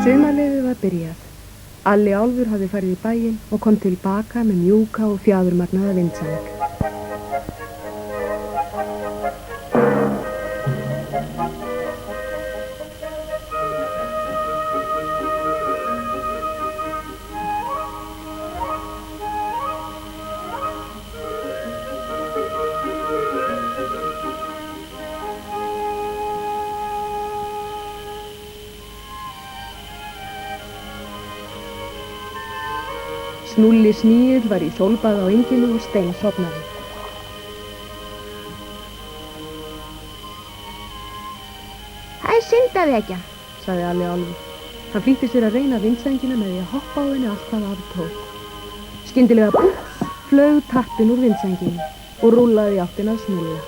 Sumarleyfið var byrjað. Alli álfur hafði farið í bæinn og kom tilbaka með mjúka og fjaðurmagnaða vindsæng. Snúlli sníill var í sólbað á enginu og steinsofnaði. Það er syndavekja, sagði Alli álfur. Hann flýtti sér að reyna vindsængina með því að hoppa á henni allt hvað af tók. Skyndilega búks flaug tappinn úr vindsænginu og rúllaði í áttina að Snúlla.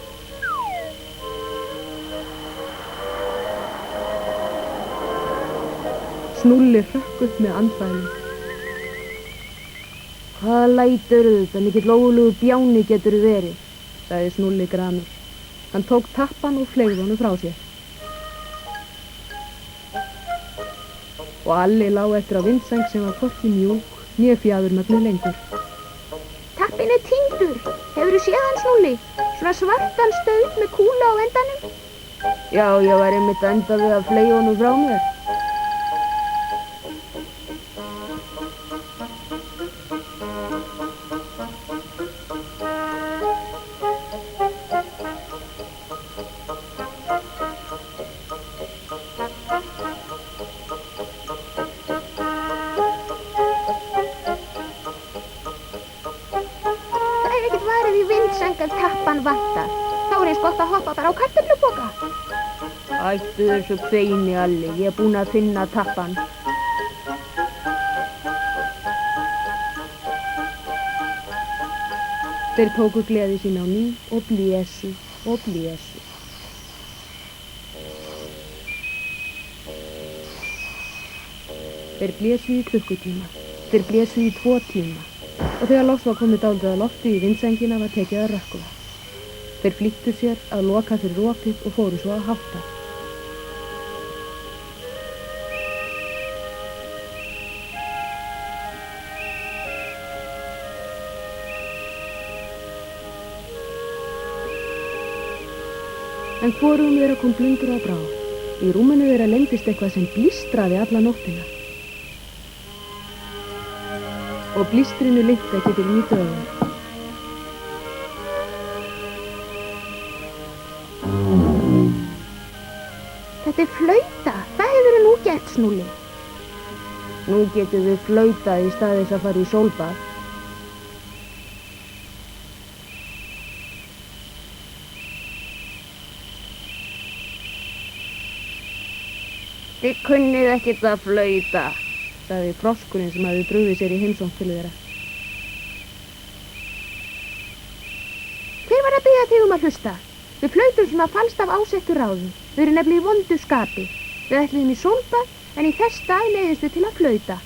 Snúlli hrökk upp með andfælum. Hvaða lætur þetta, mikill ólugur bjáni getur verið, sagði Snúlli gramur. Hann tók tappan og fleygði honum frá sér. Og Alli lá eftir á vindsæng sem var hvorki mjúk né fjaðurmögnuð lengur. Tappinn er týndur, hefurðu séð hann, Snúlli? Svona svartan staur með kúla á endanum? Já, ég var einmitt að enda við að fleygja honum frá mér. Tappan vantar. Þá er eins gott að hoppa bara á kartöflupoka. Ættu þessu kveini, Alli. Ég er búinn að finna tappan. Þeir tóku gleði sín á ný og blésu og blésu. Þeir blésu í klukkutíma. Þeir blésu í 2 tíma. Og þegar loks var komið dálítið að lofti í vindsængina var tekið að rökkva. Þeir flýttu sér að loka fyrir rokið og fóru svo að hátta. En hvorum þeirra kom blundur á brá. Í rúminu þeirra leyndist eitthvað sem blístraði alla nóttina. Og blístrinu linnti ekki fyrir 9 dögum. Þetta er flauta. Hvað hefurðu nú gert, Snúlli? Nú getum við flautað í stað þess að fara í sólbað. Þið kunnið ekkert að flauta, sagði froskurinn sem hafði brugðið sér í heimsókn til þeirra. Hver var að biðja þig að hlusta? Við flautum svona falskt af ásettu ráði. Við erum nefnilega í vondu skapi. Við ætluðum í sólbað, en í þess stað leiðist við til að flauta.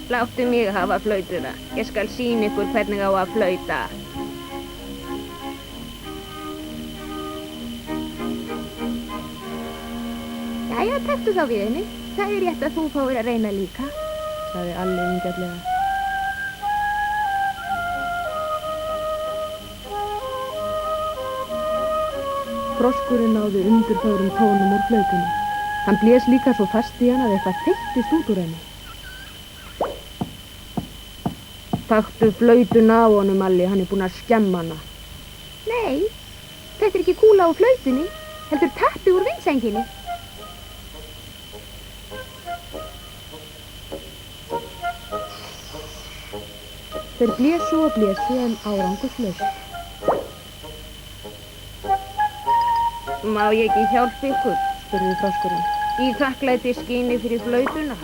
Láttu mig hafa flautuna. Ég skal sýna ykkur hvernig á að flauta. Jæja, taktu þá við henni. Það er rétt að þú fáir að reyna líka, sagði Alli vingjarnlega. Froskurinn náði undurfögrum tónum úr flautunni. Hann blés líka svo fast í hann að eitthvað þeyttist út úr henni. Taktu flautuna af honum, Alli, hann er búinn að skemma hana. Nei, þetta er ekki kúla á flautunni, heldur tappi úr vindsænginni. Þeir blésu og blésu en árangurslaust. Má ég ekki hjálpa ykkur? Spurði froskurinn. Í þakklæti skyni fyrir flautuna.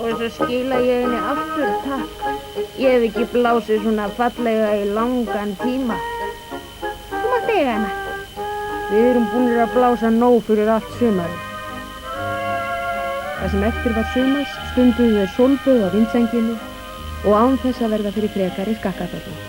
Og svo skila ég henni aftur, takk. Ég hef ekki blásið svona fallega í langan tíma. Þú mátt stigana. Við erum búinir að blása nóg fyrir allt sumarið. Það sem eftir var sumars stunduðu þeir sólböð á vindsenginu og án þess að verða fyrir frekari skakkaföllum.